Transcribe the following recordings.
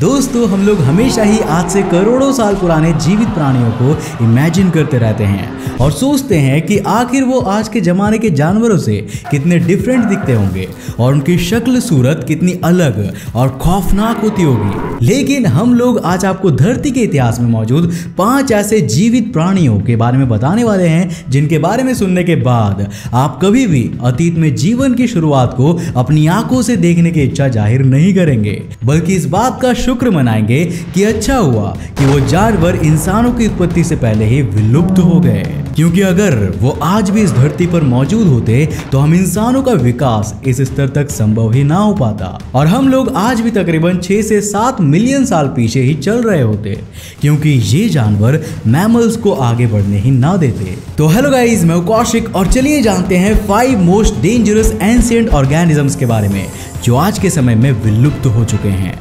दोस्तों हम लोग हमेशा ही आज से करोड़ों साल पुराने जीवित प्राणियों को इमेजिन करते रहते हैं और सोचते हैं कि आखिर वो आज के ज़माने के जानवरों से कितने डिफरेंट दिखते होंगे और उनकी शक्ल सूरत कितनी अलग और खौफनाक होती होगी। लेकिन हम लोग आज आपको धरती के इतिहास में मौजूद 5 ऐसे जीवित प्राणियों के बारे में बताने वाले हैं जिनके बारे में सुनने के बाद आप कभी भी अतीत में जीवन की शुरुआत को अपनी आंखों से देखने की इच्छा जाहिर नहीं करेंगे, बल्कि इस बात का शुक्र मनाएंगे कि अच्छा हुआ कि वो जानवर इंसानों की उत्पत्ति से पहले ही विलुप्त हो गए, क्योंकि अगर वो आज भी इस धरती पर मौजूद होते तो हम इंसानों का विकास इस स्तर तक संभव ही ना हो पाता और हम लोग आज भी तकरीबन 6 से 7 मिलियन साल पीछे ही चल रहे होते, क्योंकि ये जानवर मैमल्स को आगे बढ़ने ही ना देते। तो हेलो गाइस, मैं कौशिक और चलिए जानते हैं 5 मोस्ट डेंजरस एंशिएंट ऑर्गेनिजम्स के बारे में जो आज के समय में विलुप्त हो चुके हैं।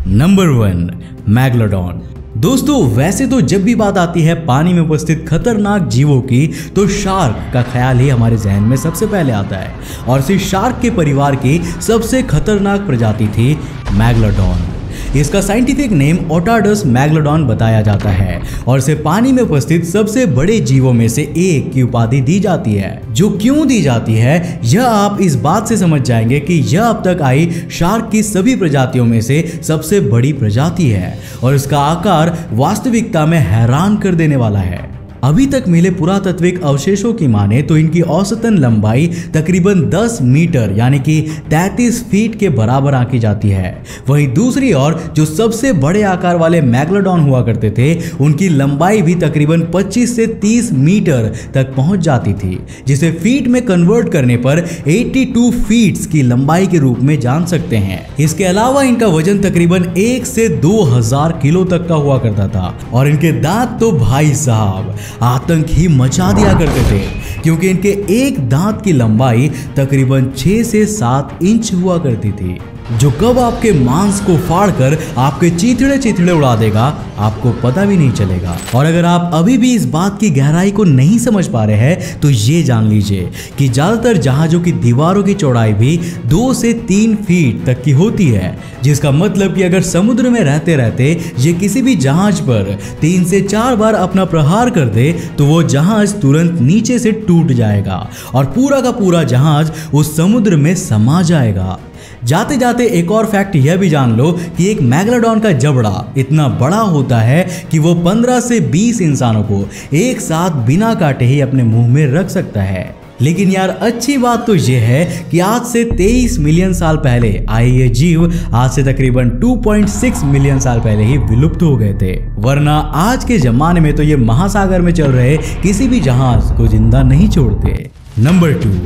Number 1, megalodon. दोस्तों वैसे तो जब भी बात आती है पानी में उपस्थित खतरनाक जीवों की तो शार्क का ख्याल ही हमारे जहन में सबसे पहले आता है और इसी शार्क के परिवार की सबसे खतरनाक प्रजाति थी मैग्लोडॉन। इसका साइंटिफिक नेम ओटाडस मैग्लोडॉन बताया जाता है और इसे पानी में उपस्थित सबसे बड़े जीवों में से एक की उपाधि दी जाती है। जो क्यों दी जाती है यह आप इस बात से समझ जाएंगे कि यह अब तक आई शार्क की सभी प्रजातियों में से सबसे बड़ी प्रजाति है और इसका आकार वास्तविकता में हैरान कर देने वाला है। अभी तक मिले पुरातात्विक अवशेषों की माने तो इनकी औसतन लंबाई तकरीबन 10 मीटर यानी कि 33 फीट के बराबर आंकी जाती है। वहीं दूसरी ओर जो सबसे बड़े आकार वाले मैग्लोडॉन हुआ करते थे उनकी लंबाई भी तकरीबन 25 से 30 मीटर तक पहुंच जाती थी, जिसे फीट में कन्वर्ट करने पर 82 फीट्स की लंबाई के रूप में जान सकते हैं। इसके अलावा इनका वजन तकरीबन 1 से 2000 किलो तक का हुआ करता था और इनके दांत तो भाई साहब आतंक ही मचा दिया करते थे, क्योंकि इनके एक दांत की लंबाई तकरीबन 6 से 7 इंच हुआ करती थी, जो कब आपके मांस को फाड़कर आपके चीथड़े उड़ा देगा आपको पता भी नहीं चलेगा। और अगर आप अभी भी इस बात की गहराई को नहीं समझ पा रहे हैं तो ये जान लीजिए कि ज्यादातर जहाजों की दीवारों की चौड़ाई भी 2 से 3 फीट तक की होती है, जिसका मतलब कि अगर समुद्र में रहते रहते ये किसी भी जहाज पर 3 से 4 बार अपना प्रहार कर दे तो वो जहाज तुरंत नीचे से टूट जाएगा और पूरा का पूरा जहाज उस समुद्र में समा जाएगा। जाते जाते एक और फैक्ट यह भी जान लो कि एक मैग्लोडॉन का जबड़ा इतना बड़ा होता है कि वो 15 से 20 इंसानों को एक साथ बिना काटे ही अपने मुंह में रख सकता है। लेकिन यार अच्छी बात तो यह है कि आज से 23 मिलियन साल पहले आए ये जीव आज से तकरीबन 2.6 मिलियन साल पहले ही विलुप्त हो गए थे, वरना आज के जमाने में तो ये महासागर में चल रहे किसी भी जहाज को जिंदा नहीं छोड़ते। नंबर 2,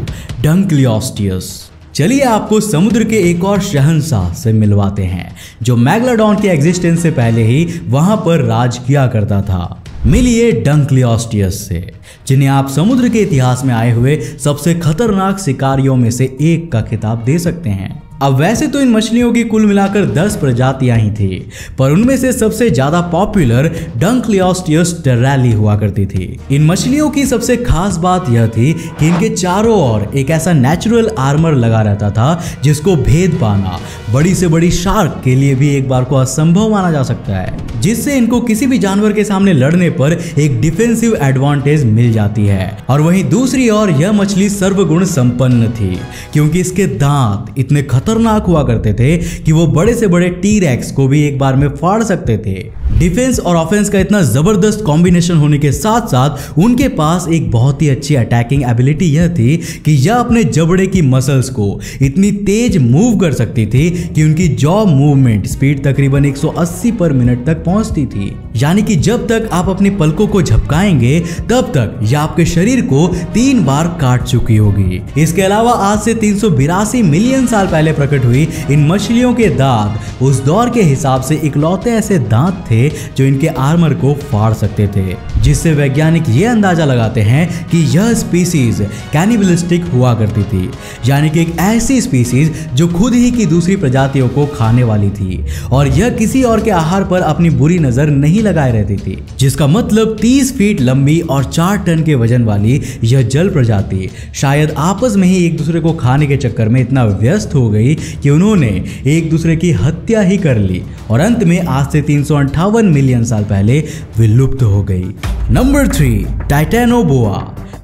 डंक्लियोस्टियस। चलिए आपको समुद्र के एक और शहंशाह से मिलवाते हैं जो मैग्लोडॉन के एग्जिस्टेंस से पहले ही वहां पर राज किया करता था। मिलिए डंक्लियोस्टियस से, जिन्हें आप समुद्र के इतिहास में आए हुए सबसे खतरनाक शिकारियों में से एक का खिताब दे सकते हैं। अब वैसे तो इन मछलियों की कुल मिलाकर 10 प्रजातियां ही थी, पर उनमें से सबसे ज्यादा पॉपुलर डंक्लियोस्टियस टेरेली हुआ करती थी। इन मछलियों की सबसे खास बात यह थी कि इनके चारों ओर एक ऐसा नेचुरल आर्मर लगा रहता था जिसको भेद पाना बड़ी से बड़ी शार्क के लिए भी एक बार को असंभव माना जा सकता है, जिससे इनको किसी भी जानवर के सामने लड़ने पर एक डिफेंसिव एडवांटेज मिल जाती है। और वहीं दूसरी ओर यह मछली सर्वगुण संपन्न थी, क्योंकि इसके दांत इतने खतरनाक हुआ करते थे कि वो बड़े से बड़े टी-रेक्स को भी एक बार में फाड़ सकते थे। डिफेंस और ऑफेंस का इतना जबरदस्त कॉम्बिनेशन होने के साथ साथ उनके पास एक बहुत ही अच्छी अटैकिंग एबिलिटी यह थी कि यह अपने जबड़े की मसल्स को इतनी तेज मूव कर सकती थी कि उनकी जॉ मूवमेंट स्पीड तकरीबन 180 पर मिनट तक पहुंचती थी, यानी कि जब तक आप अपनी पलकों को झपकाएंगे तब तक यह आपके शरीर को 3 बार काट चुकी होगी। इसके अलावा आज से 382 मिलियन साल पहले प्रकट हुई इन मछलियों के दांत उस दौर के हिसाब से इकलौते ऐसे दांत थे जो इनके आर्मर को फाड़ सकते थे, जिससे वैज्ञानिक ये अंदाजा लगाते हैं कि यह स्पीसीज कैनिबलिस्टिक हुआ करती थी, यानी कि एक ऐसी स्पीसीज जो खुद ही की दूसरी प्रजातियों को खाने वाली थी और यह किसी और के आहार पर अपनी बुरी नजर नहीं लगाए रहती थी, जिसका मतलब 30 फीट लंबी और 4 टन के वजन वाली यह जल प्रजाति शायद आपस में ही एक दूसरे को खाने के चक्कर में इतना व्यस्त हो गई कि उन्होंने एक दूसरे की हत्या ही कर ली और अंत में आज से 358 मिलियन साल पहले विलुप्त हो गई। नंबर 3, टाइटैनोबोआ।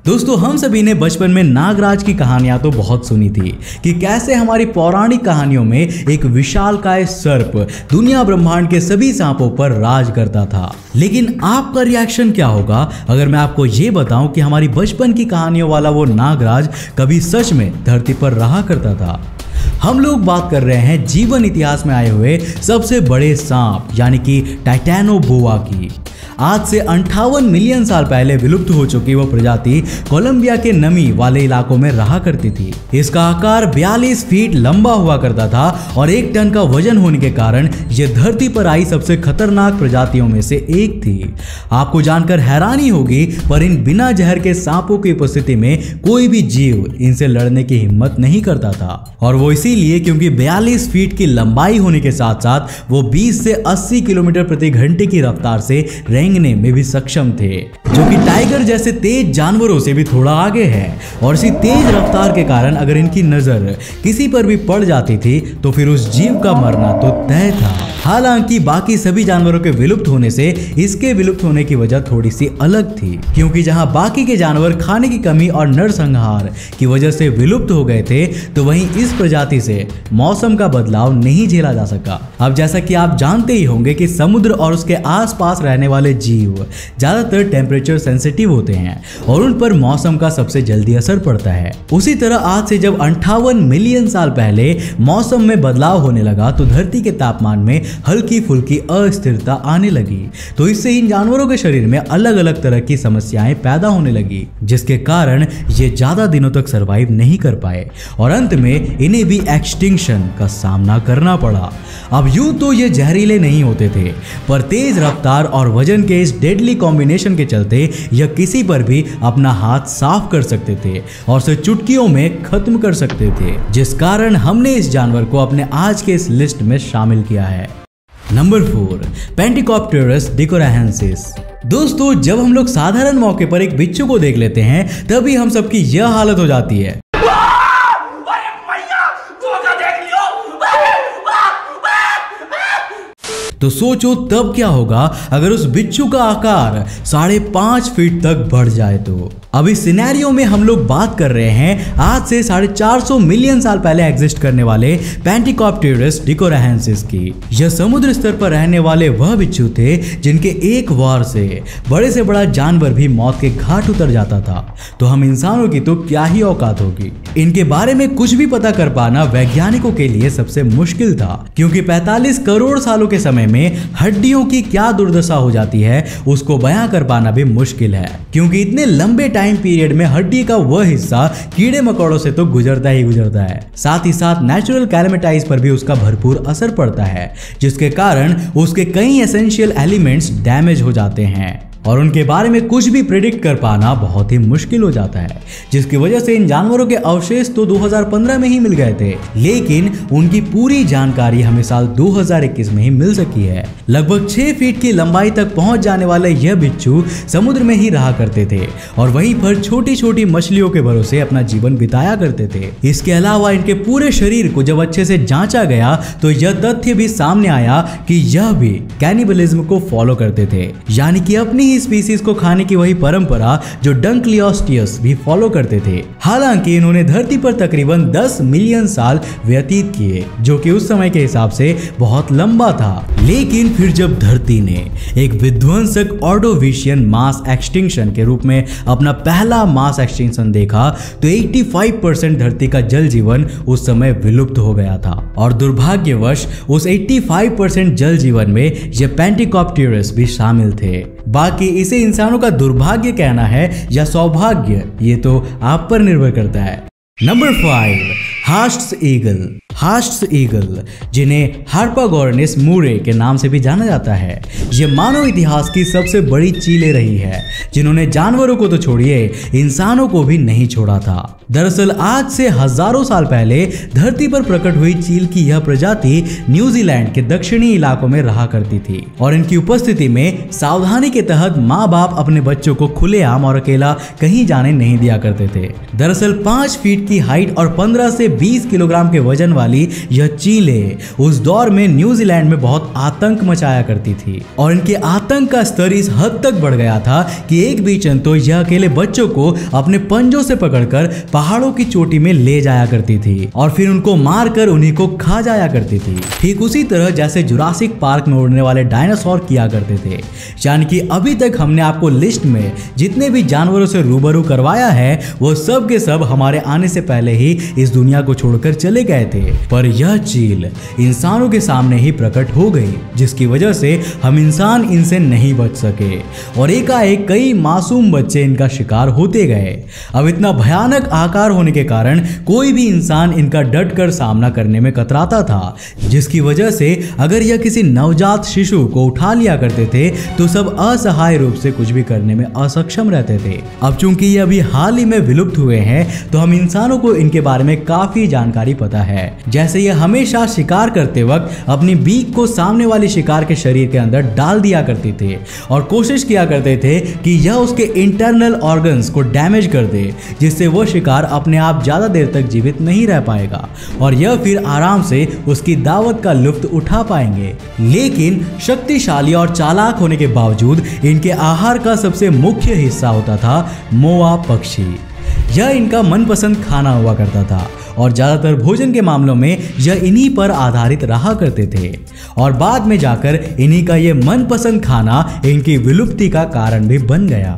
दोस्तों, हम सभी ने बचपन में नागराज की कहानियां तो बहुत सुनी थी कि कैसे हमारी पौराणिक कहानियों में एक विशालकाय सर्प दुनिया ब्रह्मांड के सभी सांपों पर राज करता था। लेकिन आपका रिएक्शन क्या होगा अगर मैं आपको ये बताऊं कि हमारी बचपन की कहानियों वाला वो नागराज कभी सच में धरती पर रहा करता था। हम लोग बात कर रहे हैं जीवन इतिहास में आए हुए सबसे बड़े सांप यानी कि टाइटैनोबोआ की। आज से 58 मिलियन साल पहले विलुप्त हो चुकी वो प्रजाति कोलंबिया के नमी वाले इलाकों में रहा करती थी। इसका आकार 42 फीट लंबा हुआ करता था और 1 टन का वजन होने के कारण यह धरती पर आई सबसे खतरनाक प्रजातियों में से एक थी। आपको जानकर हैरानी होगी, पर इन बिना जहर के सांपों की उपस्थिति में कोई भी जीव इनसे लड़ने की हिम्मत नहीं करता था, और वो इसीलिए क्योंकि 42 फीट की लंबाई होने के साथ साथ वो 20 से 80 किलोमीटर प्रति घंटे की रफ्तार से रेंगने में भी सक्षम थे, जो कि टाइगर जैसे तेज जानवरों से भी थोड़ा आगे है। और इसी तेज रफ्तार के कारण अगर इनकी नजर किसी पर भी पड़ जाती थी तो फिर उस जीव का मरना तो तय था। हालांकि बाकी सभी जानवरों के विलुप्त होने से इसके विलुप्त होने की वजह थोड़ी सी अलग थी, क्योंकि जहां बाकी के जानवर खाने की कमी और नरसंहार की वजह से विलुप्त हो गए थे, तो वहीं इस प्रजाति से मौसम का बदलाव नहीं झेला जा सका। अब जैसा कि आप जानते ही होंगे कि समुद्र और उसके आसपास रहने वाले जीव ज्यादातर टेम्परेचर सेंसिटिव होते हैं और उन पर मौसम का सबसे जल्दी असर पड़ता है। उसी तरह आज से जब 58 मिलियन साल पहले मौसम में बदलाव होने लगा तो धरती के तापमान में हल्की फुल्की अस्थिरता आने लगी, तो इससे इन जानवरों के शरीर में अलग अलग तरह की समस्याएं पैदा होने लगी, जिसके कारण ये ज्यादा दिनों तक सरवाइव नहीं कर पाए और अंत में इन्हें भी एक्सटिंक्शन का सामना करना पड़ा। अब यूं तो ये जहरीले नहीं होते थे, पर तेज रफ्तार और वजन के इस डेडली कॉम्बिनेशन के चलते यह किसी पर भी अपना हाथ साफ कर सकते थे और उसे चुटकियों में खत्म कर सकते थे, जिस कारण हमने इस जानवर को अपने आज के इस लिस्ट में शामिल किया है। नंबर 4, पेंटिकॉप्टेरस डिकोराहेंसिस। दोस्तों, जब हम लोग साधारण मौके पर एक बिच्छू को देख लेते हैं तभी हम सबकी यह हालत हो जाती है। तो सोचो तब क्या होगा अगर उस बिच्छू का आकार 5.5 फीट तक बढ़ जाए। तो अब इस सिनेरियो में हम लोग बात कर रहे हैं आज से 450 मिलियन साल पहले एग्जिस्ट करने वाले पेंटिकॉप्टेरस डिकोराहेंसिस की। यह समुद्र स्तर पर रहने वाले वह बिच्छू थे जिनके एक वार से बड़ा जानवर भी मौत के घाट उतर जाता था। तो हम इंसानों की तो क्या ही औकात होगी। इनके बारे में कुछ भी पता कर पाना वैज्ञानिकों के लिए सबसे मुश्किल था, क्योंकि 45 करोड़ सालों के समय में हड्डियों की क्या दुर्दशा हो जाती है उसको बयां कर पाना भी मुश्किल है, क्योंकि इतने लंबे टाइम पीरियड में हड्डी का वह हिस्सा कीड़े मकोड़ों से तो गुजरता ही गुजरता है, साथ ही साथ नेचुरल कैलेमिटाइज पर भी उसका भरपूर असर पड़ता है, जिसके कारण उसके कई एसेंशियल एलिमेंट्स डैमेज हो जाते हैं और उनके बारे में कुछ भी प्रिडिक्ट कर पाना बहुत ही मुश्किल हो जाता है, जिसकी वजह से इन जानवरों के अवशेष तो 2015 में ही मिल गए थे, लेकिन उनकी पूरी जानकारी हमें साल 2021 में ही मिल सकी है। लगभग 6 फीट की लंबाई तक पहुंच जाने वाले यह बिच्छू समुद्र में ही रहा करते थे और वहीं पर छोटी छोटी मछलियों के भरोसे अपना जीवन बिताया करते थे। इसके अलावा इनके पूरे शरीर को जब अच्छे से जांचा गया तो यह तथ्य भी सामने आया कि यह भी कैनिबलिज्म को फॉलो करते थे, यानी कि अपनी ही स्पीसीज को खाने की वही परंपरा जो डंकलियोस्टियस भी फॉलो करते थे। हालांकि इन्होंने धरती पर तकरीबन 10 मिलियन साल व्यतीत किए, जो कि उस समय के हिसाब से बहुत लंबा था। लेकिन फिर जब धरती ने एक विध्वंसक ऑर्डोविशियन मास एक्सटिंक्शन के रूप में अपना पहला मास एक्सटिंक्शन देखा तो 85% धरती का जल जीवन उस समय विलुप्त हो गया था और दुर्भाग्यवश उस 85% जल जीवन में ये पेंटिकॉप्टेरस भी शामिल थे। बाकी इसे इंसानों का दुर्भाग्य कहना है या सौभाग्य, ये तो आप पर निर्भर करता है। Number 5, Haast's eagle. Haast's eagle, जिन्हें हार्पागोरनिस मूरे के नाम से भी जाना जाता है, ये मानव इतिहास की सबसे बड़ी चीलें रही है, जिन्होंने जानवरों को तो छोड़िए इंसानों को भी नहीं छोड़ा था। दरअसल आज से हजारों साल पहले धरती पर प्रकट हुई चील की यह प्रजाति न्यूजीलैंड के दक्षिणी इलाकों में रहा करती थी और इनकी उपस्थिति में सावधानी के तहत माँ बाप अपने बच्चों को खुलेआम और अकेला कहीं जाने नहीं दिया करते थे। दरअसल 5 फीट की हाइट और 15 से 20 किलोग्राम के वजन वाली यह चीलें उस दौर में न्यूजीलैंड में बहुत आतंक मचाया करती थी और इनके आतंक का स्तर इस हद तक बढ़ गया था कि एक बीचन तो यह अकेले बच्चों को अपने पंजों से पकड़कर पहाड़ों की चोटी में ले जाया करती थी और फिर उनको मारकर उन्हीं को खा जाया करती थी। ठीक उसी तरह जैसे जुरासिक पार्क में उड़ने वाले डायनासोर किया करते थे। यानी कि अभी तक हमने आपको लिस्ट में जितने भी जानवरों से रूबरू करवाया है वो सब के सब हमारे आने से पहले ही इस दुनिया को छोड़कर चले गए थे, पर यह चील इंसानों के सामने ही प्रकट हो गई, जिसकी वजह से हम इंसान इनसे नहीं बच सके और एकाएक कई मासूम बच्चे इनका शिकार होते गए। अब इतना भयानक आकार होने के कारण कोई भी इंसान इनका डटकर सामना करने में कतराता था, जिसकी वजह से अगर यह किसी नवजात शिशु को उठा लिया करते थे तो सब असहाय रूप से कुछ भी करने में असक्षम रहते थे। अब चूंकि ये अभी हाल ही में विलुप्त हुए हैं तो हम इंसानों को इनके बारे में काफी जानकारी पता है। जैसे ये हमेशा शिकार करते वक्त अपनी बीक को सामने वाले शिकार के शरीर के अंदर डाल दिया करते थे और कोशिश किया करते थे कि यह उसके इंटरनल ऑर्गन्स को डैमेज कर दे, जिससे वो शिकार अपने आप ज्यादा देर तक जीवित नहीं रह पाएगा और यह फिर आराम से उसकी दावत का लुत्फ उठा पाएंगे। लेकिन शक्तिशाली और चालाक होने के बावजूद इनके आहार का सबसे मुख्य हिस्सा होता था मोआ पक्षी। यह इनका मनपसंद खाना हुआ करता था और ज्यादातर भोजन के मामलों में यह इन्हीं पर आधारित रहा करते थे और बाद में जाकर इन्हीं का यह मनपसंद खाना इनकी विलुप्ति का कारण भी बन गया,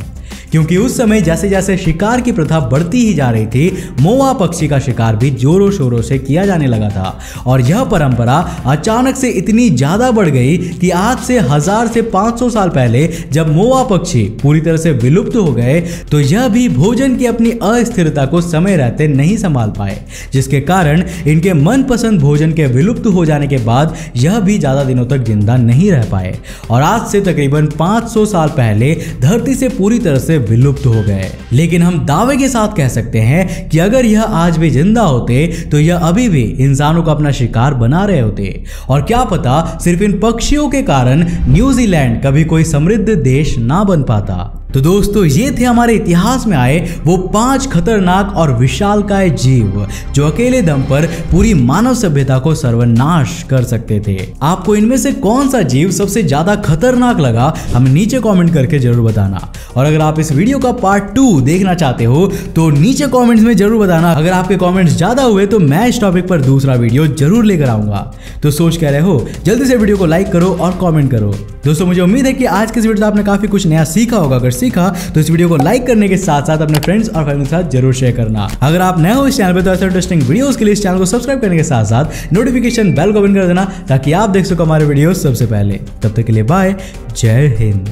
क्योंकि उस समय जैसे जैसे शिकार की प्रथा बढ़ती ही जा रही थी, मोआ पक्षी का शिकार भी जोरों शोरों से किया जाने लगा था और यह परंपरा अचानक से इतनी ज्यादा बढ़ गई कि आज से 1000 से 500 साल पहले जब मोआ पक्षी पूरी तरह से विलुप्त हो गए तो यह भी भोजन की अपनी अस्थिरता को समय रहते नहीं संभाल पाए, जिसके कारण इनके मनपसंद भोजन के विलुप्त हो जाने के बाद यह भी ज्यादा दिनों तक जिंदा नहीं रह पाए और आज से तकरीबन 500 साल पहले धरती से पूरी तरह से विलुप्त हो गए। लेकिन हम दावे के साथ कह सकते हैं कि अगर यह आज भी जिंदा होते तो यह अभी भी इंसानों का अपना शिकार बना रहे होते और क्या पता सिर्फ इन पक्षियों के कारण न्यूजीलैंड कभी कोई समृद्ध देश ना बन पाता। तो दोस्तों ये थे हमारे इतिहास में आए वो 5 खतरनाक और विशालकाय जीव जो अकेले दम पर पूरी मानव सभ्यता को सर्वनाश कर सकते थे। आपको इनमें से कौन सा जीव सबसे ज्यादा खतरनाक लगा हमें नीचे कमेंट करके जरूर बताना और अगर आप इस वीडियो का पार्ट 2 देखना चाहते हो तो नीचे कमेंट्स में जरूर बताना। अगर आपके कमेंट्स ज्यादा हुए तो मैं इस टॉपिक पर दूसरा वीडियो जरूर लेकर आऊंगा। तो सोच कह रहे हो जल्दी से वीडियो को लाइक करो और कमेंट करो। दोस्तों मुझे उम्मीद है कि आज के इस वीडियो से आपने काफी कुछ नया सीखा होगा। अगर सीखा तो इस वीडियो को लाइक करने के साथ साथ अपने फ्रेंड्स और फैमिली के साथ जरूर शेयर करना। अगर आप नए हो इस चैनल पर तो ऐसे इंटरेस्टिंग वीडियोस के लिए इस चैनल को सब्सक्राइब करने के साथ साथ नोटिफिकेशन बेल को ऑन कर देना ताकि आप देख सको हमारे वीडियो सबसे पहले। तब तक के लिए बाय, जय हिंद।